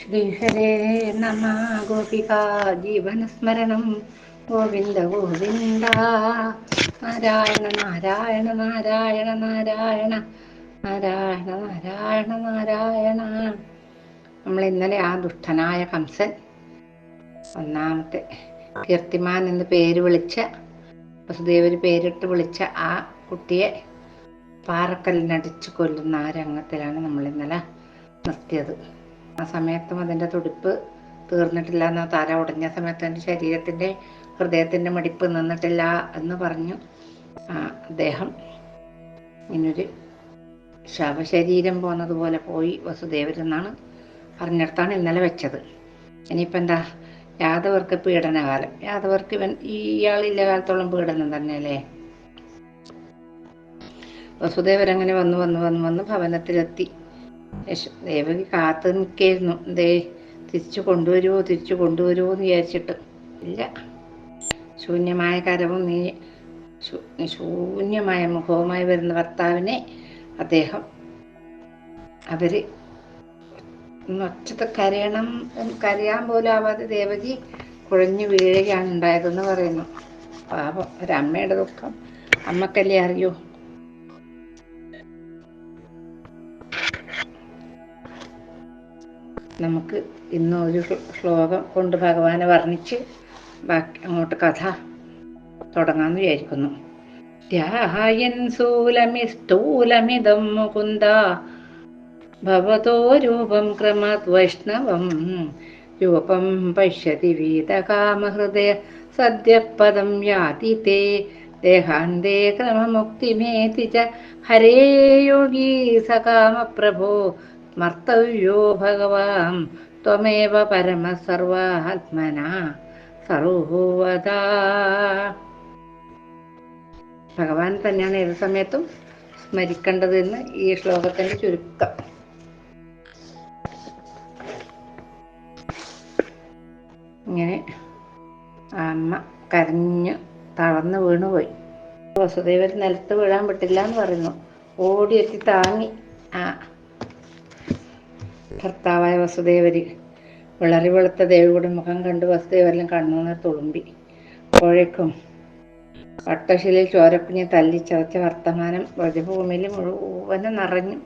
ശ്രീഹരേ നമ. ഗോപികാ ജീവനസ്മരണം ഗോവിന്ദ ഗോവിന്ദ. നാരായണ നാരായണ നാരായണ നാരായണ നാരായണ നാരായണ നാരായണ. നമ്മൾ ഇന്നലെ ആ ദുഷ്ടനായ കംസൻ ഒന്നാമത്തെ കീർത്തിമാൻ എന്ന് പേര് വിളിച്ച വസുദേവര് പേരിട്ട് വിളിച്ച ആ കുട്ടിയെ പാറക്കല്ലിനടിച്ച് കൊല്ലുന്ന ആ രംഗത്തിലാണ് നമ്മൾ ഇന്നലെ നിർത്തിയത്. ആ സമയത്തും അതിൻ്റെ തുടിപ്പ് തീർന്നിട്ടില്ല എന്ന തല ഉടഞ്ഞ സമയത്ത് എൻ്റെ ശരീരത്തിൻ്റെ ഹൃദയത്തിൻ്റെ മിടിപ്പ് നിന്നിട്ടില്ല എന്ന് പറഞ്ഞു അദ്ദേഹം ഇങ്ങനൊരു ശവശരീരം പോകുന്നതുപോലെ പോയി വസുദേവരെന്നാണ് പറഞ്ഞിടത്താണ് ഇന്നലെ വെച്ചത്. ഇനിയിപ്പോൾ എന്താ, യാദവർക്ക് പീഡനകാലം. യാദവർക്ക് ഇയാളില്ല കാലത്തോളം പീഡനം തന്നെയല്ലേ. വസുദേവരങ്ങനെ വന്ന് വന്ന് വന്ന് വന്ന് ഭവനത്തിലെത്തി. ദേവകി കാത്തു നിൽക്കായിരുന്നു. തിരിച്ചു കൊണ്ടുവരുമോ എന്ന് വിചാരിച്ചിട്ട്. ഇല്ല, ശൂന്യമായ കരവും ശൂന്യമായ മുഖവുമായി വരുന്ന ഭർത്താവിനെ അവര് ഒച്ചത്ത് കരയാൻ പോലും ആവാതെ ദേവകി കുഴഞ്ഞു വീഴുകയാണ് ഉണ്ടായതെന്ന് പറയുന്നു. പാപം, ഒരമ്മയുടെ ദുഃഖം അമ്മക്കല്ലേ അറിയൂ. നമുക്ക് ഇന്ന് ഒരു ശ്ലോകം കൊണ്ട് ഭഗവാനെ വർണ്ണിച്ച് ബാക്കി അങ്ങോട്ട് കഥ തുടങ്ങാമെന്ന് വിചാരിക്കുന്നു. ധ്യായൻ സ്ഥൂലമിതം മുകുന്ദ ഭവതോ രൂപം ക്രമത് വൈഷ്ണവം രൂപം പശ്യതി വീതകാമഹൃദയ സദ്യപദം യാതി തേ ദേഹാന്തേ ക്രമമുക്തിമേതി ച ഹരേ യോഗീ സകാമപ്രഭോ മർത്തവ്യോ ഭഗവാൻ ത്വമേവ പരമ സർവാത്മനാ സർവോവതാ. ഭഗവാൻ തന്നെയാണ് ഏത് സമയത്തും സ്മരിക്കേണ്ടതെന്ന് ഈ ശ്ലോകത്തിന്റെ ചുരുക്കം. ഇങ്ങനെ അമ്മ കരഞ്ഞു തളർന്നു വീണുപോയി. വസുദേവർ നിലത്ത് വീഴാൻ പറ്റില്ല എന്ന് പറയുന്നു. ഓടിയെത്തി താങ്ങി ആ ഭർത്താവായ വസുദേവര്. വിളറി വെളുത്ത ദേവിയുടെ മുഖം കണ്ട് വസുദേവരെല്ലാം കണ്ണുനീർ തുളുമ്പി. അപ്പോഴേക്കും വട്ടശിലയിൽ ചോരക്കുഞ്ഞ് തല്ലി ചതച്ച വർത്തമാനം വ്രജഭൂമിയിൽ മുഴുവനും നിറഞ്ഞു.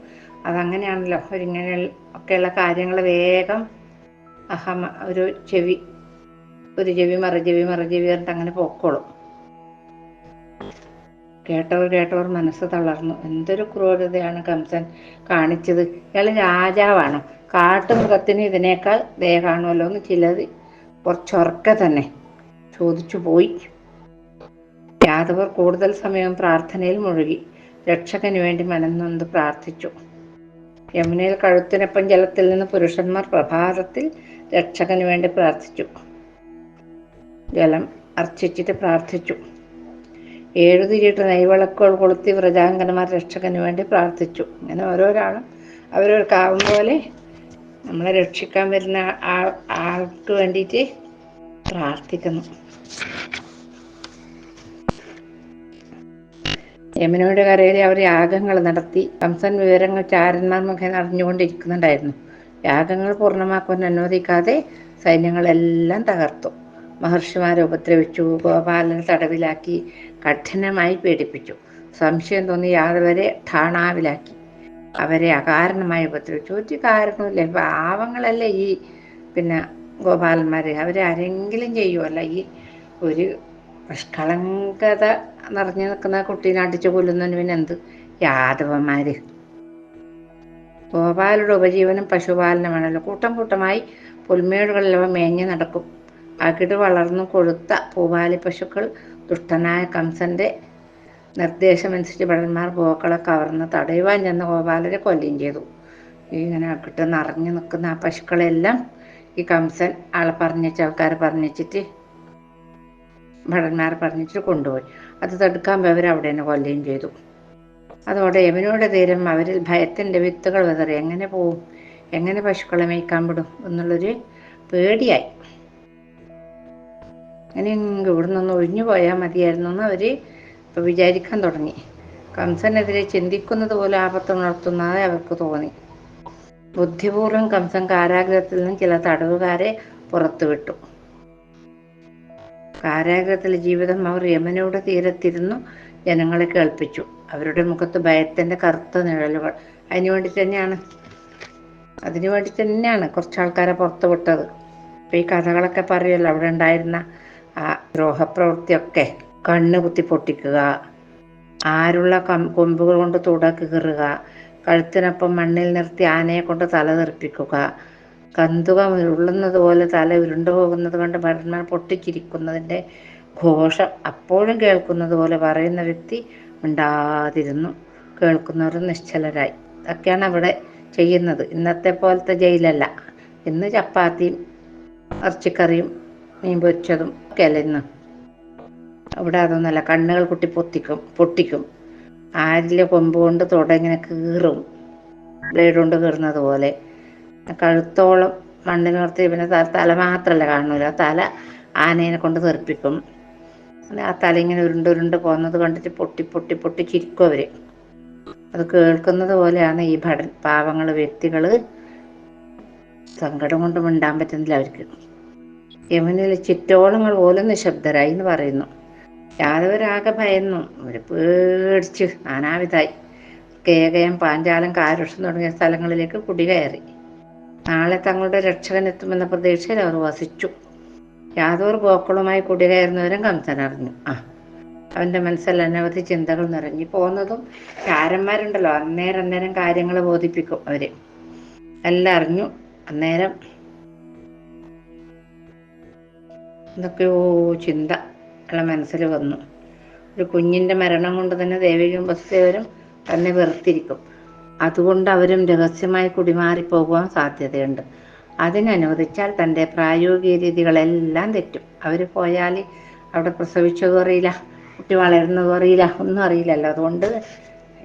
അതങ്ങനെയാണല്ലോ, ഒരിങ്ങനെ ഒക്കെയുള്ള കാര്യങ്ങൾ വേഗം ഒരു ചെവി മറുചെവി പറഞ്ഞിട്ട് അങ്ങനെ പോക്കോളും. കേട്ടവർ മനസ്സ് തളർന്നു. എന്തൊരു ക്രൂരതയാണ് കംസൻ കാണിച്ചത്. ഇയാൾ രാജാവാണ്. കാട്ടുമൃഗത്തിന് ഇതിനേക്കാൾ ദയ കാണുമല്ലോ എന്ന് ചിലർ കുറച്ചൊറക്കെ തന്നെ ചോദിച്ചു പോയി. യാദവർ കൂടുതൽ സമയം പ്രാർത്ഥനയിൽ മുഴുകി. രക്ഷകന് വേണ്ടി മനംനൊന്ത് പ്രാർത്ഥിച്ചു. യമുനയിൽ കഴുത്തിനൊപ്പം ജലത്തിൽ നിന്ന് പുരുഷന്മാർ പ്രഭാതത്തിൽ രക്ഷകന് വേണ്ടി പ്രാർത്ഥിച്ചു. ജലം അർച്ചിച്ചിട്ട് പ്രാർത്ഥിച്ചു. 7 തിരിയിട്ട് നെയ്വിളക്കുകൾ കൊളുത്തി വ്രജാങ്കന്മാർ രക്ഷകന് വേണ്ടി പ്രാർത്ഥിച്ചു. ഇങ്ങനെ ഓരോരാളും അവരവർക്കാവും പോലെ നമ്മളെ രക്ഷിക്കാൻ വരുന്ന ആൾക്ക് വേണ്ടിയിട്ട് പ്രാർത്ഥിക്കുന്നു. യമുനയുടെ കരയിൽ അവർ യാഗങ്ങൾ നടത്തി. കംസൻ വിവരങ്ങൾ ചാരന്മാർ മുഖേന അറിഞ്ഞുകൊണ്ടിരിക്കുന്നുണ്ടായിരുന്നു. യാഗങ്ങൾ പൂർണ്ണമാക്കാൻ അനുവദിക്കാതെ സൈന്യങ്ങളെല്ലാം തകർത്തു. മഹർഷിമാരെ ഉപദ്രവിച്ചു. ഗോപാലനെ തടവിലാക്കി കഠിനമായി പീഡിപ്പിച്ചു. സംശയം തോന്നി യാദവരെ ഠാണാവിലാക്കി. അവരെ അകാരണമായി ഉപദ്രവിച്ചു. ഒരു കാരണമില്ല. പാവങ്ങളല്ലേ ഈ ഗോപാലന്മാർ. അവരെ ആരെങ്കിലും ചെയ്യുമല്ല. ഈ ഒരു നിഷ്കളങ്കത നിറഞ്ഞു നിൽക്കുന്ന കുട്ടീനെ അടിച്ചു കൊല്ലുന്നതിന് പിന്നെ എന്ത് യാദവന്മാർ. ഗോപാലരുടെ ഉപജീവനം പശുപാലനമാണല്ലോ. കൂട്ടമായി പുൽമേടുകളിലവ മേഞ്ഞു നടക്കും. അകിട് വളർന്നു കൊഴുത്ത പൂവാലി പശുക്കൾ ദുഷ്ടനായ കംസന്റെ നിർദ്ദേശമനുസരിച്ച് ഭടന്മാർ ഗോക്കളെ കവർന്ന് തടയുവാൻ ചെന്ന ഗോപാലരെ കൊല്ലുകയും ചെയ്തു. ഇങ്ങനെ അകിട്ട് നിറഞ്ഞു നിൽക്കുന്ന ആ പശുക്കളെല്ലാം ഈ കംസൻ ആൾക്കാരെ പറഞ്ഞിട്ട് ഭടന്മാരെ പറഞ്ഞിട്ട് കൊണ്ടുപോയി. അത് തടുക്കാൻ അവർ അവിടെ തന്നെ കൊല്ലുകയും ചെയ്തു. അതോടെ യമുനയുടെ തീരം അവരിൽ ഭയത്തിൻ്റെ വിത്തുകൾ വിതറി. എങ്ങനെ പോവും, എങ്ങനെ പശുക്കളെ മേയ്ക്കാൻ വിടും എന്നുള്ളൊരു പേടിയായി. അങ്ങനെ ഇവിടെ നിന്ന് ഒഴിഞ്ഞു പോയാൽ മതിയായിരുന്നു എന്ന് അവർ ഇപ്പോൾ വിചാരിക്കാൻ തുടങ്ങി. കംസനെതിരെ ചിന്തിക്കുന്നത് പോലെ ആപത്തുണർത്തുന്നതായി അവർക്ക് തോന്നി. ബുദ്ധിപൂർവ്വം കംസൻ കാരാഗ്രഹത്തിൽ നിന്നും ചില തടവുകാരെ പുറത്തുവിട്ടു. കാരാഗ്രഹത്തിലെ ജീവിതം അവർ യമനയുടെ തീരത്തിരുന്നു ജനങ്ങളെ കേൾപ്പിച്ചു. അവരുടെ മുഖത്ത് ഭയത്തിൻ്റെ കറുത്ത നിഴലുകൾ. അതിനുവേണ്ടി തന്നെയാണ് കുറച്ചാൾക്കാരെ പുറത്തു വിട്ടത്. അപ്പോൾ ഈ കഥകളൊക്കെ പറയുമല്ലോ അവിടെ ഉണ്ടായിരുന്ന ആ ദ്രോഹപ്രവൃത്തിയൊക്കെ. കണ്ണ് കുത്തി പൊട്ടിക്കുക, ആരുള്ള കൊമ്പുകൾ കൊണ്ട് തുട കീറുക, കഴുത്തിനൊപ്പം മണ്ണിൽ നിർത്തി ആനയെ കൊണ്ട് തല തെറിപ്പിക്കുക, കന്തുക ഉരുളുന്നത് പോലെ തല ഉരുണ്ടു പോകുന്നത് കൊണ്ട് ഭടന്മാർ പൊട്ടിച്ചിരിക്കുന്നതിൻ്റെ ഘോഷം അപ്പോഴും കേൾക്കുന്നത് പോലെ പറയുന്ന വ്യക്തി മിണ്ടാതിരുന്നു. കേൾക്കുന്നവർ നിശ്ചലരായി. ഇതൊക്കെയാണ് അവിടെ ചെയ്യുന്നത്. ഇന്നത്തെ പോലത്തെ ജയിലല്ല. ഇന്ന് ചപ്പാത്തിയും ഇറച്ചിക്കറിയും മീൻ പൊരിച്ചതും ഒക്കെയല്ല ഇന്ന്. അവിടെ അതൊന്നുമല്ല. കണ്ണുകൾ പൊട്ടിക്കും. ആരിലെ കൊമ്പ് കൊണ്ട് തുടങ്ങിനെ കീറും, ബ്ലേഡ് കൊണ്ട് കീറുന്നത് പോലെ. കഴുത്തോളം മണ്ണിൽ നിർത്തി. പിന്നെ തല മാത്രമല്ല കാണൂല, തല ആനേനെ കൊണ്ട് തെറിപ്പിക്കും. ആ തല ഇങ്ങനെ ഉരുണ്ട് പോകുന്നത് കണ്ടിട്ട് പൊട്ടി ചിരിക്കും അവർ. അത് കേൾക്കുന്നത് പോലെയാണ് ഈ പാവങ്ങൾ വ്യക്തികൾ. സങ്കടം കൊണ്ട് മിണ്ടാൻ പറ്റുന്നില്ല അവർക്ക്. യമനിലെ ചിറ്റോളങ്ങൾ പോലും നിശബ്ദരായി എന്ന് പറയുന്നു. യാദവരാകെ ഭയന്നു. അവർ പേടിച്ച് നാനാവിധായി. കേകയം, പാഞ്ചാലം, കാരുഷ്യം തുടങ്ങിയ സ്ഥലങ്ങളിലേക്ക് കുടികയറി. നാളെ തങ്ങളുടെ രക്ഷകൻ എത്തുമെന്ന പ്രതീക്ഷയിൽ അവർ വസിച്ചു. യാദവർ ഗോക്കളുമായി കുടികയറുന്നവരും കംസൻ അറിഞ്ഞു. അവൻ്റെ മനസ്സിൽ അനവധി ചിന്തകൾ നിറഞ്ഞു പോകുന്നതും ചാരന്മാരുണ്ടല്ലോ, അന്നേരം കാര്യങ്ങൾ ബോധിപ്പിക്കും അവര്. എല്ലാം അറിഞ്ഞു. അന്നേരം എന്തൊക്കെയോ ചിന്ത അയാളെ മനസ്സിൽ വന്നു. ഒരു കുഞ്ഞിൻ്റെ മരണം കൊണ്ട് തന്നെ ദേവികയും വസുദേവരും തന്നെ വെറുത്തിരിക്കും. അതുകൊണ്ട് അവരും രഹസ്യമായി കുടിമാറിപ്പോകുവാൻ സാധ്യതയുണ്ട്. അതിനനുവദിച്ചാൽ തൻ്റെ പ്രായോഗിക രീതികളെല്ലാം തെറ്റും. അവർ പോയാൽ അവിടെ പ്രസവിച്ചതും അറിയില്ല, കുട്ടി വളരുന്നതും അറിയില്ല, ഒന്നും അറിയില്ലല്ലോ. അതുകൊണ്ട്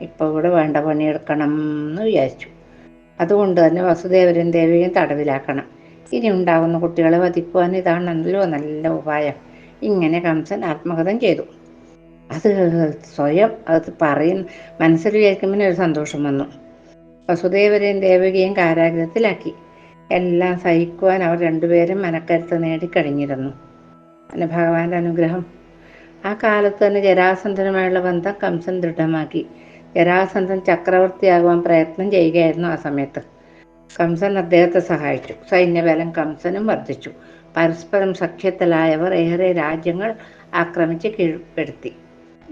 ഇപ്പോൾ ഇവിടെ വേണ്ട പണിയെടുക്കണം എന്ന് വിചാരിച്ചു. അതുകൊണ്ട് തന്നെ വസുദേവരും ദേവിയും തടവിലാക്കണം. ഇനി ഉണ്ടാകുന്ന കുട്ടികളെ വധിക്കുവാൻ ഇതാണല്ലോ നല്ല ഉപായം. ഇങ്ങനെ കംസൻ ആത്മകഥം ചെയ്തു. അത് സ്വയം മനസ്സിൽ വിചാരിക്കുമ്പോൾ ഒരു സന്തോഷം വന്നു. വസുദേവരെയും ദേവികയും കാരാഗ്രഹത്തിലാക്കി. എല്ലാം സഹിക്കുവാൻ അവർ രണ്ടുപേരും മനക്കരുത്ത് നേടിക്കഴിഞ്ഞിരുന്നു. പിന്നെ ഭഗവാന്റെ അനുഗ്രഹം. ആ കാലത്ത് തന്നെ ജരാസന്ധനുമായുള്ള ബന്ധം കംസൻ ദൃഢമാക്കി. ജരാസന്ധൻ ചക്രവർത്തിയാകുവാൻ പ്രയത്നം ചെയ്യുകയായിരുന്നു ആ സമയത്ത്. കംസൻ അദ്ദേഹത്തെ സഹായിച്ചു. സൈന്യബലം കംസനും വർദ്ധിച്ചു. പരസ്പരം സഖ്യത്തിലായവർ ഏറെ രാജ്യങ്ങൾ ആക്രമിച്ച് കീഴ്പ്പെടുത്തി.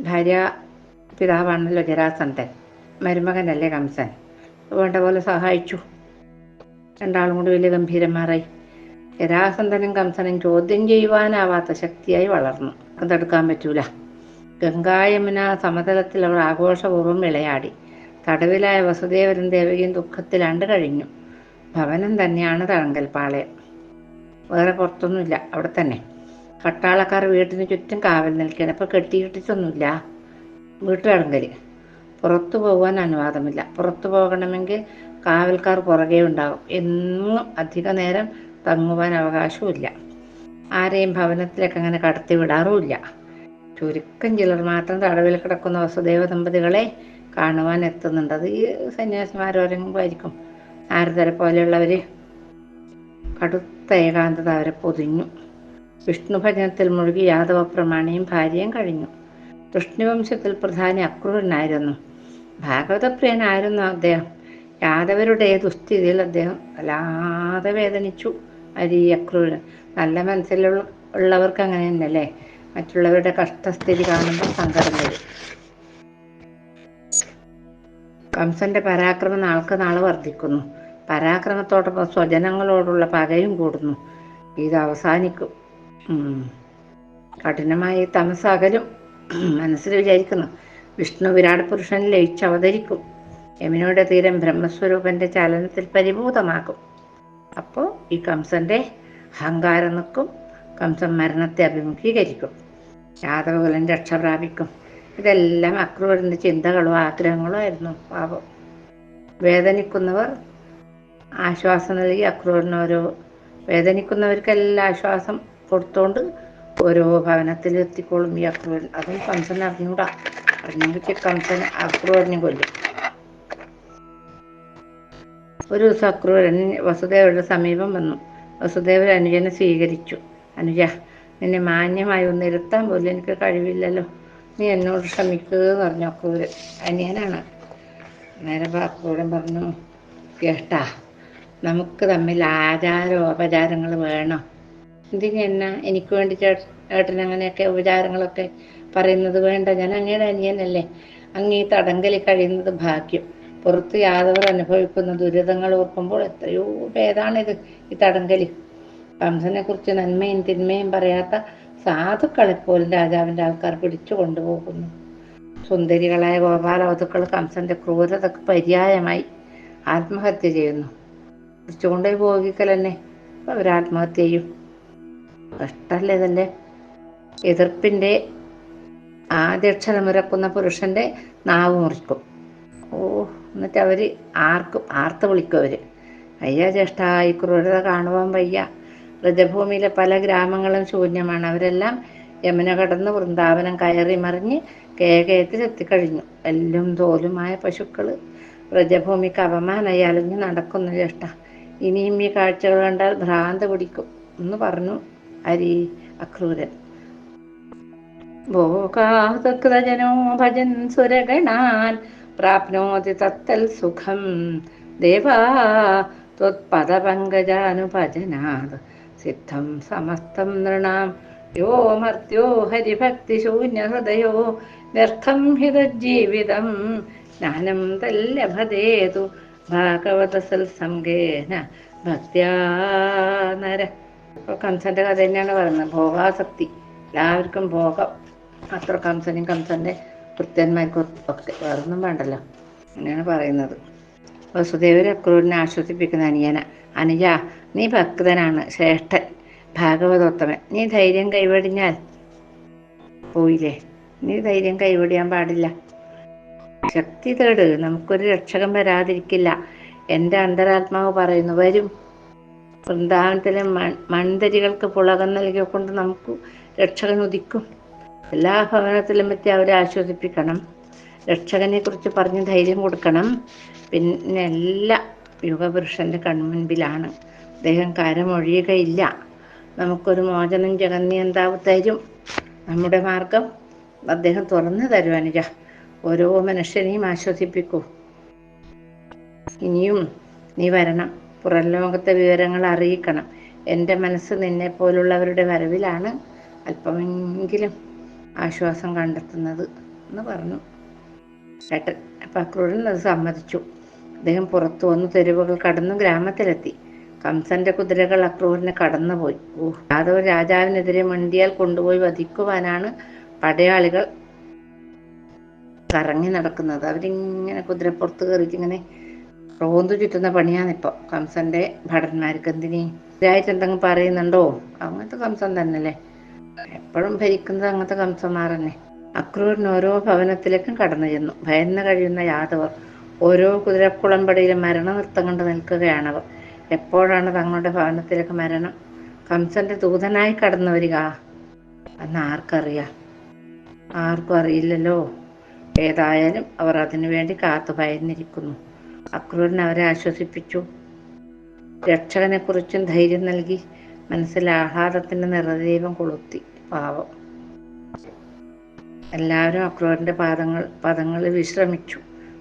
ഭാര്യ പിതാവാണല്ലോ ജരാസന്ധൻ, മരുമകനല്ലേ കംസൻ. വേണ്ട പോലെ സഹായിച്ചു. രണ്ടാളും കൂടി വലിയ ഗംഭീരന്മാരായി. ജരാസന്ധനും കംസനും ചോദ്യം ചെയ്യുവാനാവാത്ത ശക്തിയായി വളർന്നു. അതെടുക്കാൻ പറ്റൂല. ഗംഗായമുന സമതലത്തിൽ അവർ ആഘോഷപൂർവ്വം വിളയാടി. തടവിലായ വസുദേവരും ദേവികയും ദുഃഖത്തിലാണ്ട് കഴിഞ്ഞു. ഭവനം തന്നെയാണ് തഴങ്കൽ പാളയം. വേറെ പുറത്തൊന്നുമില്ല, അവിടെ തന്നെ. പട്ടാളക്കാർ വീട്ടിന് ചുറ്റും കാവൽ നിൽക്കുകയാണ്. അപ്പോൾ കെട്ടിയിട്ടിട്ടൊന്നുമില്ല വീട്ടുതടങ്കൽ. പുറത്തു പോകുവാൻ അനുവാദമില്ല. പുറത്തു പോകണമെങ്കിൽ കാവൽക്കാർ പുറകെ ഉണ്ടാകും. എന്നും അധിക നേരം തങ്ങുവാൻ അവകാശവുമില്ല. ആരെയും ഭവനത്തിലേക്ക് അങ്ങനെ കടത്തി വിടാറുമില്ല. ചുരുക്കം ചിലർ മാത്രം തടവിൽ കിടക്കുന്ന വസുദേവ ദമ്പതികളെ കാണുവാൻ എത്തുന്നുണ്ട്. അത് ഈ സന്യാസിമാരോരെങ്കിലും ആയിരിക്കും. നാരദരെ പോലെയുള്ളവർ. കടുത്ത ഏകാന്തത അവരെ പൊതിഞ്ഞു. വിഷ്ണു ഭജനത്തിൽ മുഴുകി യാദവ പ്രമാണിയും ഭാര്യയും കഴിഞ്ഞു. വൃഷ്ണിവംശത്തിൽ പ്രധാനി അക്രൂരനായിരുന്നു. ഭാഗവതപ്രിയനായിരുന്നു അദ്ദേഹം. യാദവരുടെ ദുസ്ഥിതിയിൽ അദ്ദേഹം വല്ലാതെ വേദനിച്ചു. അക്രൂരൻ. നല്ല മനസ്സിലുള്ളവർക്ക് അങ്ങനെ തന്നെയല്ലേ, മറ്റുള്ളവരുടെ കഷ്ടസ്ഥിതി കാണുമ്പോൾ സങ്കടം വരും. കംസന്റെ പരാക്രമം നാൾക്ക് നാൾ വർദ്ധിക്കുന്നു. പരാക്രമത്തോടൊപ്പം സ്വജനങ്ങളോടുള്ള പകയും കൂടുന്നു. ഇത് അവസാനിക്കും. കഠിനമായി തമസകലും മനസ്സിൽ വിചാരിക്കുന്നു. വിഷ്ണു വിരാട് പുരുഷനിൽ ലയിച്ചവതരിക്കും. യമുനയുടെ തീരം ബ്രഹ്മസ്വരൂപന്റെ ചലനത്തിൽ പരിഭൂതമാക്കും. അപ്പോൾ ഈ കംസന്റെ അഹങ്കാരം നിൽക്കും. കംസൻ മരണത്തെ അഭിമുഖീകരിക്കും. യാദവകുലൻ രക്ഷ പ്രാപിക്കും. ഇതെല്ലാം അക്രൂരൻ്റെ ചിന്തകളോ ആഗ്രഹങ്ങളോ ആയിരുന്നു. പാപം. വേദനിക്കുന്നവർ ആശ്വാസം നൽകി വേദനിക്കുന്നവർക്കെല്ലാം ആശ്വാസം കൊടുത്തോണ്ട് ഓരോ ഭവനത്തിലെത്തിക്കോളും ഈ അക്രൂരൻ. അതും കംസൻ അറിഞ്ഞൂടാ. അറിഞ്ഞെങ്കിൽ കംസൻ അക്രൂരനെ കൊല്ലും. ഒരു ദിവസം അക്രൂരൻ വസുദേവരുടെ സമീപം വന്നു. വസുദേവർ അനുജനെ സ്വീകരിച്ചു. അനുജ, നിന്നെ മാന്യമായി ഒന്ന് ഇരുത്താൻ പോലും എനിക്ക് കഴിവില്ലല്ലോ. നീ എന്നോട് ക്ഷമിക്കുക എന്ന് പറഞ്ഞു അക്രൂരൻ. അനിയനാണ്. നേരെ അക്രൂരൻ പറഞ്ഞു, കേട്ടാ, നമുക്ക് തമ്മിൽ ആചാരോപചാരങ്ങൾ വേണം. എന്തിനാ എനിക്ക് വേണ്ടി ഏട്ടൻ അങ്ങനെയൊക്കെ ഉപചാരങ്ങളൊക്കെ പറയുന്നത്? വേണ്ട, ഞാൻ അങ്ങയുടെ അനിയനല്ലേ. അങ്ങ് ഈ തടങ്കലിൽ കഴിയുന്നത് ഭാഗ്യം. പുറത്ത് യാദവർ അനുഭവിക്കുന്ന ദുരിതങ്ങൾ ഓർക്കുമ്പോൾ എത്രയോ ഭേദാണിത് ഈ തടങ്കലി. കംസനെ കുറിച്ച് നന്മയും തിന്മയും പറയാത്ത സാധുക്കളെപ്പോലും രാജാവിൻ്റെ ആൾക്കാർ പിടിച്ചു കൊണ്ടുപോകുന്നു. സുന്ദരികളായ ഗോപാലവധുക്കൾ കംസന്റെ ക്രൂരതക്ക് പര്യായമായി ആത്മഹത്യ ചെയ്യുന്നു. പിടിച്ചുകൊണ്ടുപോയി ഭോഗിക്കൽ തന്നെ അവർ ആത്മഹത്യ ചെയ്യും. കഷ്ടല്ലേ ഇതല്ലേ? എതിർപ്പിന്റെ ആദ്യക്ഷരമിറക്കുന്ന പുരുഷന്റെ നാവ് മുറിക്കും. എന്നിട്ട് അവര് ആർത്ത് വിളിക്കും. അവര്, അയ്യ ജ്യേഷ്ഠ, ഈ ക്രൂരത കാണുവാൻ വയ്യ. വ്രജഭൂമിയിലെ പല ഗ്രാമങ്ങളും ശൂന്യമാണ്. അവരെല്ലാം യമുന കടന്ന് വൃന്ദാവനം കയറി മറിഞ്ഞ് കേകയത്തിലെത്തിക്കഴിഞ്ഞു. എല്ലും തോലുമായ പശുക്കള് വ്രജഭൂമിക്ക് അപമാനമായി അലഞ്ഞു നടക്കുന്നു ജ്യേഷ്ഠ. ഇനിയും ഈ കാഴ്ചകൾ കണ്ടാൽ ഭ്രാന്ത് പിടിക്കും എന്ന് പറഞ്ഞു അക്രൂരൻ. ഭോഗാതകൃതജനോ ഭജൻ സുരഗണാൻ പ്രാപ്നോതി തത്തൽ സുഖം ദേവാ ത്വത്പദപങ്കജാനുഭജനാത് സിദ്ധം സമസ്തം നൃണാം യോ മർത്യോ ഹരിഭക്തിശൂന്യഹൃദയോ വ്യർത്ഥം ഹി തജ്ജീവിതം ജ്ഞാനം തല്ലഭതേതു ഭാഗവതസൽസംഗേന ഭക്ത്യാ നര. ഇപ്പോൾ കംസന്റെ കഥ തന്നെയാണ് പറയുന്നത്. ഭോഗാസക്തി, എല്ലാവർക്കും ഭോഗം. അത്ര കംസനും കംസന്റെ കൃത്യന്മാർക്കും ഒക്കെ വേറൊന്നും വേണ്ടല്ലോ. അങ്ങനെയാണ് പറയുന്നത്. വസുദേവർ അക്രൂരനെ ആശ്വസിപ്പിക്കുന്ന അനിയന. അനുജ, നീ ഭക്തനാണ്, ശ്രേഷ്ഠൻ, ഭാഗവതോത്തമൻ. നീ ധൈര്യം കൈവടിഞ്ഞാൽ പോയില്ലേ. നീ ധൈര്യം കൈവടിയാൻ പാടില്ല. ശക്തി തേട്, നമുക്കൊരു രക്ഷകൻ വരാതിരിക്കില്ല. എൻ്റെ അന്തരാത്മാവ് പറയുന്നു, വരും. വൃന്ദാവനത്തിലെ മൺതരികൾക്ക് പുളകം നൽകിക്കൊണ്ട് നമുക്ക് രക്ഷകൻ ഉദിക്കും. എല്ലാ ഭവനത്തിലും എത്തി അവരെ ആശ്വസിപ്പിക്കണം. രക്ഷകനെ കുറിച്ച് പറഞ്ഞ് ധൈര്യം കൊടുക്കണം. പിന്നെ എല്ലാ യുഗപുരുഷന്റെ കൺമുൻപിലാണ്. അദ്ദേഹം കരമൊഴിയുകയില്ല. നമുക്കൊരു മോചനം ജഗന്നിയന്താവ് തരും. നമ്മുടെ മാർഗം അദ്ദേഹം തുറന്നു തരും. അനുജ, ഓരോ മനുഷ്യനെയും ആശ്വസിപ്പിക്കൂ. ഇനിയും നീ വരണം, പുറം ലോകത്തെ വിവരങ്ങൾ അറിയിക്കണം. എൻ്റെ മനസ്സ് നിന്നെ പോലുള്ളവരുടെ വരവിലാണ് അല്പമെങ്കിലും ആശ്വാസം കണ്ടെത്തുന്നത് എന്ന് പറഞ്ഞു ഏട്ടൻ. അപ്പം അക്രൂരൻ അത് സമ്മതിച്ചു. അദ്ദേഹം പുറത്തു വന്നു തെരുവുകൾ കടന്നു ഗ്രാമത്തിലെത്തി. കംസന്റെ കുതിരകൾ അക്രൂരനെ കടന്നുപോയി. യാദവ രാജാവിനെതിരെ മണ്ടിയാൽ കൊണ്ടുപോയി വധിക്കുവാനാണ് പടയാളികൾ കറങ്ങി നടക്കുന്നത്. അവരിങ്ങനെ കുതിരപ്പുറത്ത് കയറിയിട്ട് ഇങ്ങനെ റോന്തു ചുറ്റുന്ന പണിയാണിപ്പോൾ കംസന്റെ ഭടന്മാർക്ക്. ഇതായിട്ട് എന്തെങ്കിലും പറയുന്നുണ്ടോ? അങ്ങനത്തെ കംസൻ തന്നെയല്ലേ, എപ്പോഴും ഭരിക്കുന്നത് അങ്ങനത്തെ കംസന്മാർ തന്നെ. അക്രൂരൻ ഓരോ ഭവനത്തിലേക്കും കടന്നു ചെന്നു. ഭയന്ന് കഴിയുന്ന യാദവർ ഓരോ കുതിരക്കുളമ്പടിയിലും മരണനൃത്തം കണ്ട് നിൽക്കുകയാണവർ. എപ്പോഴാണ് തങ്ങളുടെ ഭവനത്തിലേക്ക് മരണം കംസന്റെ ദൂതനായി കടന്നു വരിക എന്ന് ആർക്കറിയാം? ആർക്കും അറിയില്ലല്ലോ. ഏതായാലും അവർ അതിനു വേണ്ടി കാത്തു ഭയന്നിരിക്കുന്നു. അക്രൂരൻ അവരെ ആശ്വസിപ്പിച്ചു. രക്ഷകനെക്കുറിച്ചും ധൈര്യം നൽകി. മനസ്സിൽ ആഹ്ലാദത്തിന്റെ നിറദീപം കൊളുത്തി. പാവം. എല്ലാവരും അക്രൂരന്റെ പദങ്ങളിൽ വിശ്രമിച്ചു.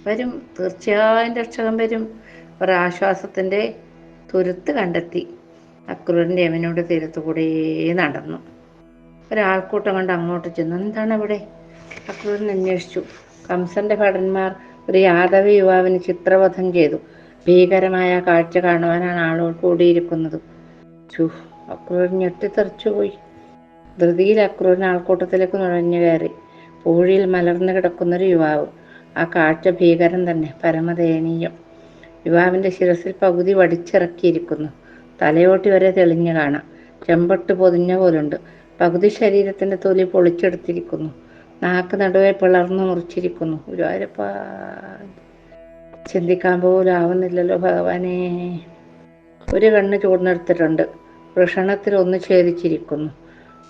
വരും, തീർച്ചയായും രക്ഷകൻ വരും. അവർ ആശ്വാസത്തിന്റെ തുരുത്ത് കണ്ടെത്തി. അക്രൂരൻ യമുനയുടെ തീരത്തുകൂടെ നടന്നു. ഒരാൾക്കൂട്ടം കൊണ്ട് അങ്ങോട്ട് ചെന്നു. എന്താണ് അവിടെ? അക്രൂരൻ അന്വേഷിച്ചു. കംസന്റെ ഭടന്മാർ ഒരു യാദവ യുവാവിന് ചിത്രവധം ചെയ്തു. ഭീകരമായ കാഴ്ച കാണുവാനാണ് ആളുകൾ കൂടിയിരിക്കുന്നത്. അക്രൂരൻ ഞെട്ടിത്തെറിച്ചുപോയി. ധൃതിയിൽ അക്രൂരൻ ആൾക്കൂട്ടത്തിലേക്ക് നുഴഞ്ഞു കയറി. പൂഴിയിൽ മലർന്നു കിടക്കുന്നൊരു യുവാവ്. ആ കാഴ്ച ഭീകരം തന്നെ, പരമദയനീയം. യുവാവിന്റെ ശിരസിൽ പകുതി വടിച്ചിറക്കിയിരിക്കുന്നു. തലയോട്ടി വരെ തെളിഞ്ഞു കാണാം. ചെമ്പട്ട് പൊതിഞ്ഞ പോലുണ്ട്. പകുതി ശരീരത്തിന്റെ തൊലി പൊളിച്ചെടുത്തിരിക്കുന്നു. നാക്ക് നടുവെ പിളർന്നു മുറിച്ചിരിക്കുന്നു. ഗുരുവായൂരപ്പ, ചിന്തിക്കാൻ പോലും ആവുന്നില്ലല്ലോ ഭഗവാനെ. ഒരു കണ്ണ് ചൂർന്നെടുത്തിട്ടുണ്ട്. വൃഷണത്തിൽ ഒന്ന് ഛേദിച്ചിരിക്കുന്നു.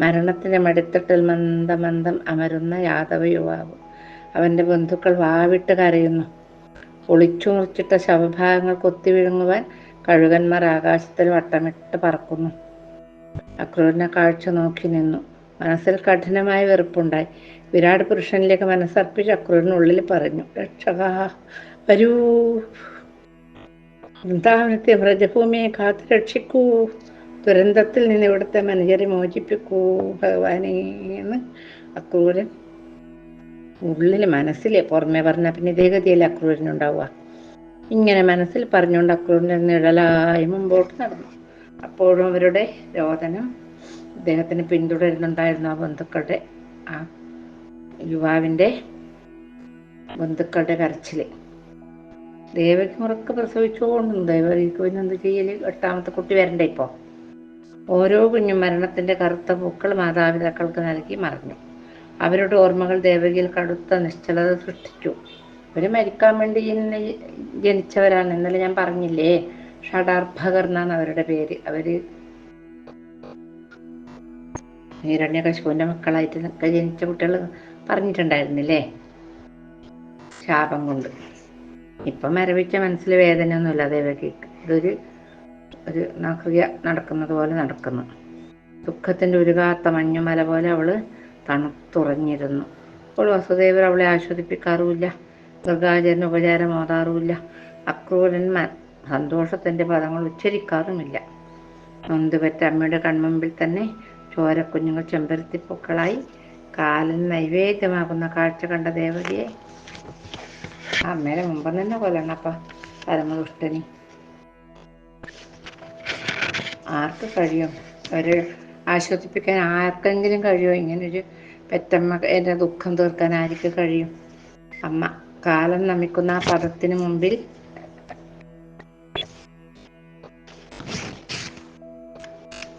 മരണത്തിന്റെ മടിത്തട്ടിൽ മന്ദം അമരുന്ന യാദവ യുവാവ്. അവന്റെ ബന്ധുക്കൾ വാവിട്ട് കരയുന്നു. ഒളിച്ചു മുറിച്ചിട്ട ശവഭാഗങ്ങൾ കൊത്തിവിഴുങ്ങുവാൻ കഴുകന്മാർ ആകാശത്തിൽ വട്ടമിട്ട് പറക്കുന്നു. അക്രൂരനെ കാഴ്ച നോക്കി നിന്നു. മനസ്സിൽ കഠിനമായ വെറുപ്പുണ്ടായി. വിരാട് പുരുഷനിലേക്ക് മനസ്സർപ്പിച്ച് അക്രൂരനുള്ളിൽ പറഞ്ഞു, രക്ഷകാ വരൂ, വൃന്ദാവനത്തെ വ്രജഭൂമിയെ കാത്തു രക്ഷിക്കൂ, ദുരന്തത്തിൽ നിന്ന് ഇവിടുത്തെ മനുഷ്യരെ മോചിപ്പിക്കൂ ഭഗവാനേ എന്ന് അക്രൂരൻ ഉള്ളിൽ മനസ്സിലെ പുറമെ പറഞ്ഞ പിന്നെ ഇതേഗതിയല്ല അക്രൂരനുണ്ടാവുക. ഇങ്ങനെ മനസ്സിൽ പറഞ്ഞുകൊണ്ട് അക്രൂരൻ്റെ നിഴലായി മുമ്പോട്ട് നടന്നു. അപ്പോഴും അവരുടെ രോദനം അദ്ദേഹത്തിന് പിന്തുടരുന്നുണ്ടായിരുന്നു. ആ ബന്ധുക്കളുടെ, ആ യുവാവിൻ്റെ ബന്ധുക്കളുടെ കരച്ചിൽ. ദേവകി മുറക്ക് പ്രസവിച്ചുകൊണ്ടും ദേവകിക്ക് പിന്നെ എന്ത് ചെയ്യല്? 8ാമത്തെ കുട്ടി വരണ്ടേ ഇപ്പോൾ? ഓരോ കുഞ്ഞും മരണത്തിൻ്റെ കറുത്ത പൂക്കൾ മാതാപിതാക്കൾക്ക് നൽകി മറഞ്ഞു. അവരുടെ ഓർമ്മകൾ ദേവകിയിൽ കടുത്ത നിശ്ചലത സൃഷ്ടിച്ചു. അവർ മരിക്കാൻ വേണ്ടി ജനിച്ചവരാണ്. ഇന്നലെ ഞാൻ പറഞ്ഞില്ലേ, ഷഡാർഭകർ എന്നാണ് അവരുടെ പേര്. അവർ ഹിരണ്യകശിപുവിൻ്റെ മക്കളായിട്ട് ജനിച്ച കുട്ടികൾ പറഞ്ഞിട്ടുണ്ടായിരുന്നില്ലേ, ശാപം കൊണ്ട്. ഇപ്പം മരവിച്ച മനസ്സിൽ വേദനയൊന്നുമില്ല ദേവകിക്ക്. ഒരു നക്രിയ നടക്കുന്നത് പോലെ നടക്കുന്നു. ദുഃഖത്തിൻ്റെ ഉരുകാത്ത മഞ്ഞുമല പോലെ അവൾ തണുത്തുറഞ്ഞിരുന്നു. അപ്പോൾ വസുദേവർ അവളെ ആശ്വസിപ്പിക്കാറുമില്ല, ഗർഗാചാര്യന് ഉപചാരം ഓതാറുമില്ല, അക്രൂരന്മാർ സന്തോഷത്തിൻ്റെ പദങ്ങൾ ഉച്ചരിക്കാറുമില്ല. നൊന്തുപറ്റ അമ്മയുടെ കൺമുമ്പിൽ തന്നെ ചോരക്കുഞ്ഞുങ്ങൾ ചെമ്പരത്തിപ്പൂക്കളായി കാലൻ നൈവേദ്യമാകുന്ന കാഴ്ച കണ്ട ദേവകിയെ അമ്മയുടെ മുമ്പ് തന്നെ കൊല്ലണപ്പ പരമദുഷ്ടനി. ആർക്ക് കഴിയും അവരെ ആശ്വസിപ്പിക്കാൻ? ആർക്കെങ്കിലും കഴിയുമോ? ഇങ്ങനൊരു പെറ്റമ്മ എൻ്റെ ദുഃഖം തീർക്കാൻ ആർക്ക് കഴിയും? അമ്മ കാലം നമിക്കുന്ന ആ പദത്തിന് മുമ്പിൽ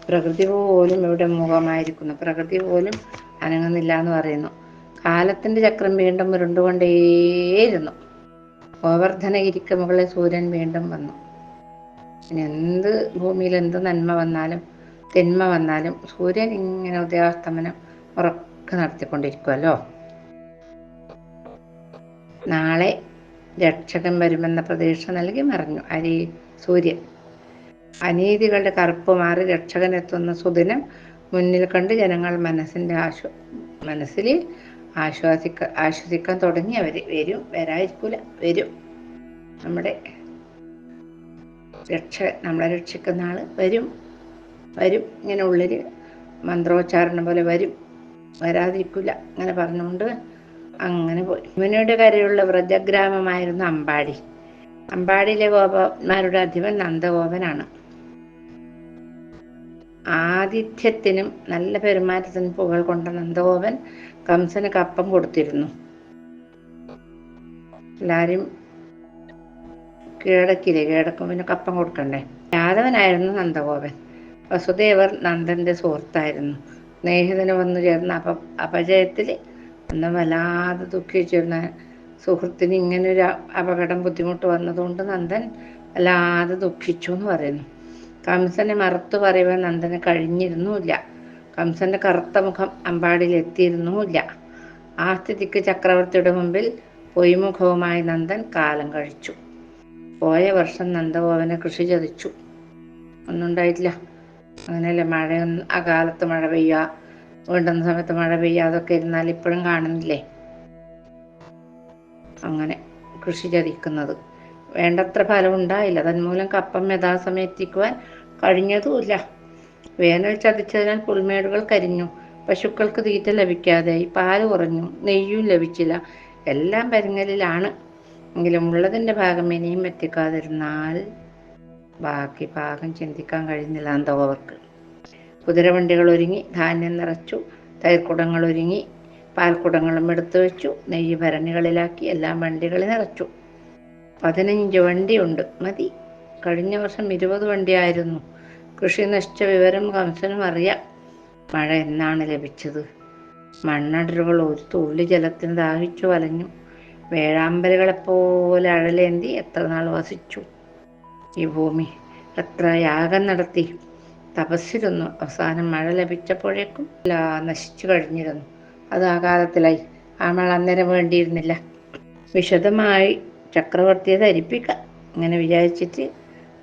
പ്രകൃതി പോലും ഇവിടെ മുഖമായിരിക്കുന്നു. പ്രകൃതി പോലും അനങ്ങുന്നില്ല എന്ന് പറയുന്നു. കാലത്തിൻ്റെ ചക്രം വീണ്ടും ഉരുണ്ടുകൊണ്ടേയിരുന്നു. ഗോവർദ്ധനഗിരിക്ക് മുകളിൽ സൂര്യൻ വീണ്ടും വന്നു. ഇനി എന്ത് ഭൂമിയിൽ എന്ത് നന്മ വന്നാലും തിന്മ വന്നാലും സൂര്യൻ ഇങ്ങനെ ഉദയാസ്തമനം ഉറക്കെ നടത്തിക്കൊണ്ടിരിക്കുമല്ലോ. നാളെ രക്ഷകൻ വരുമെന്ന പ്രതീക്ഷ നൽകി മറഞ്ഞു സൂര്യൻ. അനീതികളുടെ കറുപ്പ് മാറി രക്ഷകൻ എത്തുന്ന സുദിനം മുന്നിൽ കണ്ട് ജനങ്ങൾ മനസ്സിൽ ആശ്വസിക്കാൻ തുടങ്ങി. അവർ വരും, വരാതിരിക്കൂല, വരും. നമ്മളെ രക്ഷിക്കുന്ന ആള് വരും. ഇങ്ങനെ ഉള്ളിൽ മന്ത്രോച്ചാരണം പോലെ വരും, വരാതിരിക്കില്ല. അങ്ങനെ പറഞ്ഞുകൊണ്ട് അങ്ങനെ പോയി. യമുനയുടെ കരയുള്ള വ്രജഗ്രാമമായിരുന്നു അമ്പാടി. അമ്പാടിയിലെ ഗോപന്മാരുടെ അധിപൻ നന്ദഗോപനാണ്. ആതിഥ്യത്തിനും നല്ല പെരുമാറ്റത്തിനും പുകൾ കൊണ്ട നന്ദഗോപൻ കംസന് കപ്പം കൊടുത്തിരുന്നു. എല്ലാവരും കീഴടക്കും, പിന്നെ കപ്പം കൊടുക്കണ്ടേ. യാദവനായിരുന്നു നന്ദഗോപൻ. വസുദേവർ നന്ദന്റെ സുഹൃത്തായിരുന്നു. സ്നേഹിതന് വന്നു ചേർന്ന അപജയത്തിൽ അന്ന് വല്ലാതെ ദുഃഖിച്ചിരുന്ന സുഹൃത്തിന് ഇങ്ങനൊരു അപകടം ബുദ്ധിമുട്ട് വന്നതുകൊണ്ട് നന്ദൻ വല്ലാതെ ദുഃഖിച്ചു എന്ന് പറയുന്നു. കംസനെ മറുത്തു പറയുവാൻ നന്ദന് കഴിഞ്ഞിരുന്നുമില്ല. കംസന്റെ കറുത്ത മുഖം അമ്പാടിയിൽ എത്തിയിരുന്നുമില്ല. ആ സ്ഥിതിക്ക് ചക്രവർത്തിയുടെ മുമ്പിൽ പൊയ്മുഖവുമായി നന്ദൻ കാലം കഴിച്ചു. പോയ വർഷം നന്ദഗോപനെ കൃഷി ചതിച്ചു. ഒന്നും ഉണ്ടായിട്ടില്ല. അങ്ങനെയല്ലേ, ആ കാലത്ത് മഴ പെയ്യുക, വേണ്ടുന്ന സമയത്ത് മഴ പെയ്യുക, അതൊക്കെ ഇരുന്നാൽ ഇപ്പോഴും കാണുന്നില്ലേ അങ്ങനെ കൃഷി ചതിക്കുന്നത്. വേണ്ടത്ര ഫലം ഉണ്ടായില്ല. തന്മൂലം കപ്പം യഥാസമയം എത്തിക്കുവാൻ കഴിഞ്ഞതുമില്ല. വേനൽ ചതിച്ചതിനാൽ പുൽമേടുകൾ കരിഞ്ഞു. പശുക്കൾക്ക് തീറ്റ ലഭിക്കാതെയായി. പാല് കുറഞ്ഞു. നെയ്യും ലഭിച്ചില്ല. എല്ലാം പരുങ്ങലിലാണ്. എങ്കിലും ഉള്ളതിൻ്റെ ഭാഗം ഇനിയും എത്തിക്കാതിരുന്നാൽ ബാക്കി ഭാഗം ചിന്തിക്കാൻ കഴിയുന്നില്ല നന്ദഗോപർക്ക്. കുതിരവണ്ടികൾ ഒരുങ്ങി, ധാന്യം നിറച്ചു. തൈർക്കുടങ്ങൾ ഒരുങ്ങി, പാൽക്കുടങ്ങളും എടുത്തു വെച്ചു. നെയ്യ് ഭരണികളിലാക്കി, എല്ലാം വണ്ടികളിൽ നിറച്ചു. 15 വണ്ടിയുണ്ട്, മതി. കഴിഞ്ഞ വർഷം 20 വണ്ടിയായിരുന്നു. കൃഷി നശിച്ച വിവരം കംസനും അറിയാം. മഴ എന്നാണ് ലഭിച്ചത്? മണ്ണടരുകൾ ഒരു തുള്ളി ജലത്തിന് ദാഹിച്ചു വലഞ്ഞു. വേഴാമ്പലുകളെപ്പോലെ അഴലേന്തി എത്ര നാൾ വസിച്ചു ഈ ഭൂമി. എത്ര യാഗം നടത്തി, തപസ്സിരുന്നു. അവസാനം മഴ ലഭിച്ചപ്പോഴേക്കും എല്ലാം നശിച്ചു കഴിഞ്ഞിരുന്നു. അത് ആ കാലത്തിലായി. ആ മഴ അന്നേരം വേണ്ടിയിരുന്നില്ല. വിശദമായി ചക്രവർത്തിയെ ധരിപ്പിക്കാം. ഇങ്ങനെ വിചാരിച്ചിട്ട്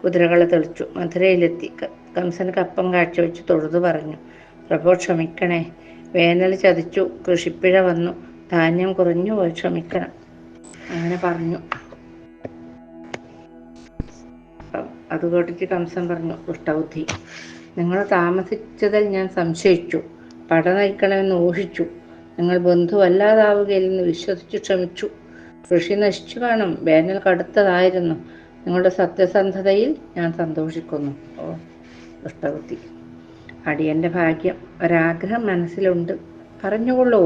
കുതിരകളെ തെളിച്ചു. മധുരയിലെത്തി. കംസന് കപ്പം കാഴ്ചവെച്ച് തൊഴുതു പറഞ്ഞു, പ്രഭോ ക്ഷമിക്കണേ, വേനൽ ചതിച്ചു, കൃഷിപ്പിഴ വന്നു, ധാന്യം കുറഞ്ഞു പോയി, ക്ഷമിക്കണം. അങ്ങനെ പറഞ്ഞു. അത് കേട്ടിട്ട് കംസൻ പറഞ്ഞു, ദുഷ്ടബുദ്ധി, നിങ്ങൾ താമസിച്ചതിൽ ഞാൻ സംശയിച്ചു, പട നയിക്കണമെന്ന് ഊഹിച്ചു. നിങ്ങൾ ബന്ധുവല്ലാതാവുകയില്ലെന്ന് വിശ്വസിച്ച് ക്ഷമിച്ചു. കൃഷി നശിച്ചു കാണും, വേനൽ കടുത്തതായിരുന്നു. നിങ്ങളുടെ സത്യസന്ധതയിൽ ഞാൻ സന്തോഷിക്കുന്നു. ഓ ദുഷ്ടബുദ്ധി, അടിയന്റെ ഭാഗ്യം, ഒരാഗ്രഹം മനസ്സിലുണ്ട്, പറഞ്ഞുകൊള്ളൂ.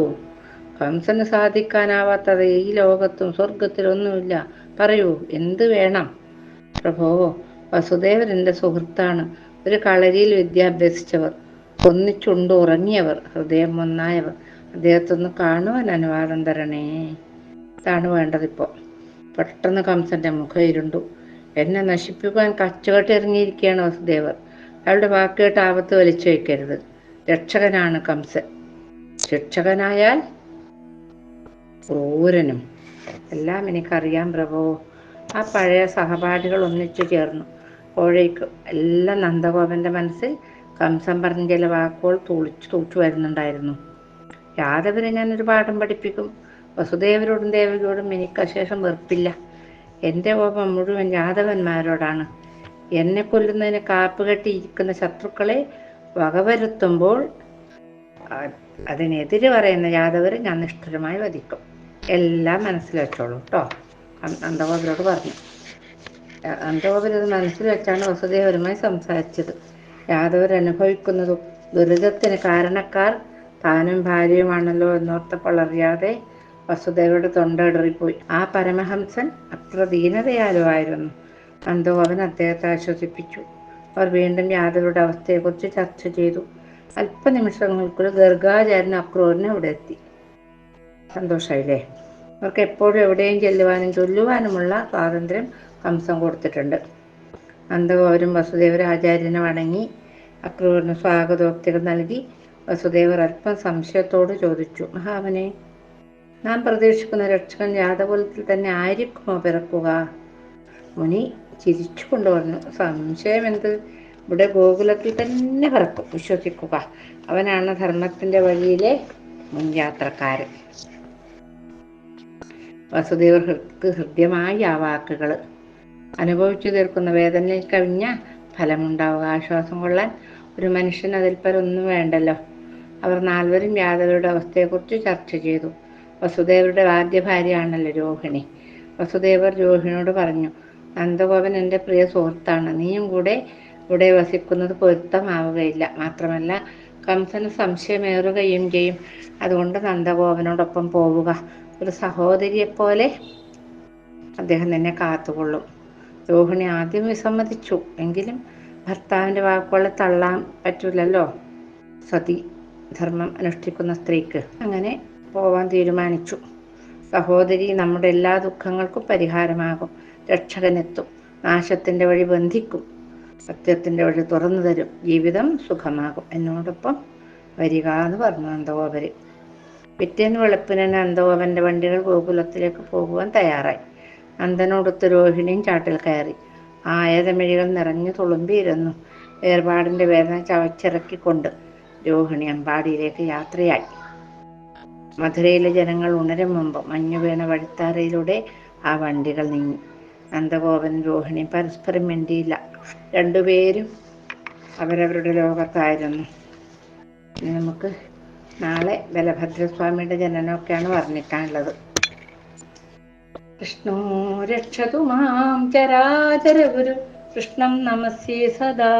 കംസന് സാധിക്കാനാവാത്തത് ഈ ലോകത്തും സ്വർഗത്തിലൊന്നുമില്ല. പറയൂ, എന്ത് വേണം? പ്രഭോ, വസുദേവർ എൻ്റെ സുഹൃത്താണ്. ഒരു കളരിയിൽ വിദ്യാഭ്യസിച്ചവർ, ഒന്നിച്ചുണ്ട് ഉറങ്ങിയവർ, ഹൃദയം ഒന്നായവർ. അദ്ദേഹത്തൊന്ന് കാണുവാൻ അനുവാദം തരണേ. ഇതാണ് വേണ്ടതിപ്പോ. പെട്ടെന്ന് കംസന്റെ മുഖം ഇരുണ്ടു. എന്നെ നശിപ്പിക്കാൻ കച്ചുകെട്ടി ഇറങ്ങിയിരിക്കുകയാണ് വസുദേവർ. അയാളുടെ വാക്കുകേട്ട് ആപത്ത് വലിച്ചു വയ്ക്കരുത്. രക്ഷകനാണ് കംസൻ. ശിക്ഷകനായാൽ ക്രൂരനും. എല്ലാം എനിക്കറിയാം പ്രഭോ. ആ പഴയ സഹപാഠികൾ ഒന്നിച്ചു ചേർന്നു. അപ്പോഴേക്കും എല്ലാം നന്ദഗോപന്റെ മനസ്സിൽ കംസൻ പറഞ്ഞ ചില വാക്കുകൾ തൂച്ചു വരുന്നുണ്ടായിരുന്നു. യാദവരെ ഞാനൊരു പാഠം പഠിപ്പിക്കും. വസുദേവരോടും ദേവകിയോടും എനിക്ക് അശേഷം വെറുപ്പില്ല. എൻ്റെ കോപം മുഴുവൻ യാദവന്മാരോടാണ്. എന്നെ കൊല്ലുന്നതിന് കാപ്പുകെട്ടിയിരിക്കുന്ന ശത്രുക്കളെ വകവരുത്തുമ്പോൾ അതിനെതിരെ പറയുന്ന യാദവരെ ഞാൻ നിഷ്ഠുരമായി വധിക്കും. എല്ലാം മനസ്സിൽ വെച്ചോളൂ കേട്ടോ, നന്ദഗോപരോട് പറഞ്ഞു. നന്ദഗോപർ ഇത് മനസ്സിൽ വെച്ചാണ് വസുദേവരുമായി സംസാരിച്ചത്. യാദവർ അനുഭവിക്കുന്നത് ദുരിതത്തിന് കാരണക്കാർ താനും ഭാര്യയുമാണല്ലോ എന്നോർത്തപ്പോൾ അറിയാതെ വസുദേവരുടെ തൊണ്ടയിടറിപ്പോയി. ആ പരമഹംസൻ അത്ര ദീനതയാലുമായിരുന്നു. നന്ദഗോപൻ അദ്ദേഹത്തെ ആശ്വസിപ്പിച്ചു. അവർ വീണ്ടും യാദവരുടെ അവസ്ഥയെക്കുറിച്ച് ചർച്ച ചെയ്തു. അല്പനിമിഷങ്ങൾക്കുള്ളിൽ ഗർഗാചാര്യനും അക്രൂരനും അവിടെ എത്തി. സന്തോഷമായില്ലേ? അവർക്ക് എപ്പോഴും എവിടെയും ചെല്ലുവാനും ചൊല്ലുവാനുമുള്ള സ്വാതന്ത്ര്യം കംസൻ കൊടുത്തിട്ടുണ്ട്. നന്ദഗോപരും വസുദേവർ ആചാര്യനെ വണങ്ങി അക്രൂരന് സ്വാഗതോക്തികൾ നൽകി. വസുദേവർ അല്പം സംശയത്തോട് ചോദിച്ചു, മഹാമനെ, നാം പ്രതീക്ഷിക്കുന്ന രക്ഷകൻ യാദവകുലത്തിൽ തന്നെ ആയിരിക്കുമോ പിറക്കുക? മുനി ചിരിച്ചു കൊണ്ടുവന്നു, സംശയം എന്ത്? ഇവിടെ ഗോകുലത്തിൽ തന്നെ പിറക്കും, വിശ്വസിക്കുക. അവനാണ് ധർമ്മത്തിന്റെ വഴിയിലെ മുൻയാത്രക്കാരൻ. വസുദേവർക്ക് ഹൃദ്യമായി ആ വാക്കുകൾ. അനുഭവിച്ചു തീർക്കുന്ന വേദനയിൽ കവിഞ്ഞ ഫലമുണ്ടാവുക. ആശ്വാസം കൊള്ളാൻ ഒരു മനുഷ്യൻ അതിൽ പരൊന്നും വേണ്ടല്ലോ. അവർ നാൽവരും യാദവരുടെ അവസ്ഥയെക്കുറിച്ച് ചർച്ച ചെയ്തു. വസുദേവരുടെ ആദ്യ ഭാര്യയാണല്ലോ രോഹിണി. വസുദേവർ രോഹിണിയോട് പറഞ്ഞു, നന്ദഗോപൻ എൻ്റെ പ്രിയ സുഹൃത്താണ്. നീയും കൂടെ ഇവിടെ വസിക്കുന്നത് പൊരുത്തമാവുകയില്ല. മാത്രമല്ല കംസന് സംശയമേറുകയും ചെയ്യും. അതുകൊണ്ട് നന്ദഗോപനോടൊപ്പം പോവുക. ഒരു സഹോദരിയെപ്പോലെ അദ്ദേഹം നിന്നെ കാത്തുകൊള്ളും. രോഹിണി ആദ്യം വിസമ്മതിച്ചു. എങ്കിലും ഭർത്താവിൻ്റെ വാക്കുകളെ തള്ളാൻ പറ്റില്ലല്ലോ സതി ധർമ്മം അനുഷ്ഠിക്കുന്ന സ്ത്രീക്ക്. അങ്ങനെ പോവാൻ തീരുമാനിച്ചു. സഹോദരി നമ്മുടെ എല്ലാ ദുഃഖങ്ങൾക്കും പരിഹാരമാകും. രക്ഷകനെത്തും. നാശത്തിൻ്റെ വഴി ബന്ധിക്കും. സത്യത്തിൻ്റെ വഴി തുറന്നു തരും. ജീവിതം സുഖമാകും. എന്നോടൊപ്പം വരിക എന്ന് പറഞ്ഞു നന്ദഗോപര്. പിറ്റേന്ന് വെളുപ്പിന് നന്ദഗോപന്റെ വണ്ടികൾ ഗോകുലത്തിലേക്ക് പോകുവാൻ തയ്യാറായി. നന്ദനോടൊത്ത് രോഹിണിയും ചാട്ടിൽ കയറി. ആയതമിഴികൾ നിറഞ്ഞു തുളുമ്പിയിരുന്നു. വേർപാടിൻ്റെ വേദന ചവച്ചിറക്കിക്കൊണ്ട് രോഹിണി അമ്പാടിയിലേക്ക് യാത്രയായി. മധുരയിലെ ജനങ്ങൾ ഉണരും മുമ്പ് മഞ്ഞു വീണ വഴിത്താരയിലൂടെ ആ വണ്ടികൾ നീങ്ങി. നന്ദഗോപൻ രോഹിണി പരസ്പരം മിണ്ടിയില്ല. രണ്ടുപേരും അവരവരുടെ ലോകത്തായിരുന്നു. ഇനി നമുക്ക് നാളെ ബലഭദ്രസ്വാമിയുടെ ജനനമൊക്കെയാണ് വർണ്ണിക്കാനുള്ളത്. കൃഷ്ണോ രക്ഷതു മാം ചരാചര ഗുരു കൃഷ്ണം നമസ്യേ സദാ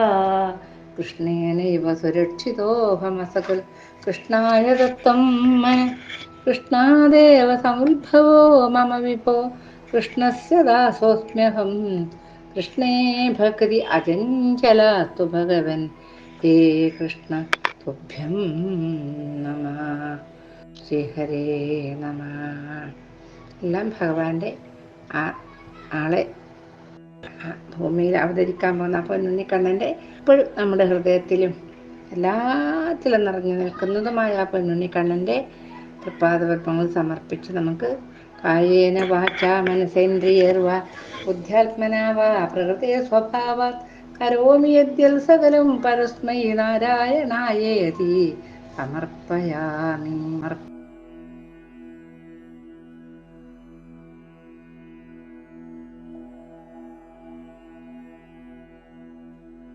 കൃഷ്ണേനൈവ സുരക്ഷിതോഹമസകുൽ കൃഷ്ണായ ദത്തം മന കൃഷ്ണാദേവ സമുദ്ഭവോ മമ വിഭോ കൃഷ്ണസ്യ ദാസോസ്മ്യഹം കൃഷ്ണേ ഭക്തി അചഞ്ചലാസ്തു ഭഗവൻ ഹേ കൃഷ്ണ തുഭ്യം നമഃ. ശ്രീഹരേ നമഃ. എല്ലാം ഭഗവാന്റെ ആളെ ഭൂമിയിൽ അവതരിക്കാൻ പോകുന്ന പൊന്നുണ്ണിക്കണ്ണൻ്റെ ഇപ്പോഴും നമ്മുടെ ഹൃദയത്തിലും എല്ലാത്തിലും നിറഞ്ഞു നിൽക്കുന്നതുമായ ആ പൊന്നുണ്ണിക്കണ്ണൻ്റെ തൃപ്പാദപത്മങ്ങൾ സമർപ്പിച്ച് നമുക്ക് കായേന വാചാ മനസേന്ദ്രിയർവാ ബുദ്ധ്യാത്മനാ വാ പ്രകൃതേ സ്വഭാവാത് കരോമി യദ്യൽ സകലം പരസ്മൈ നാരായണായേതി സമർപ്പയാമി.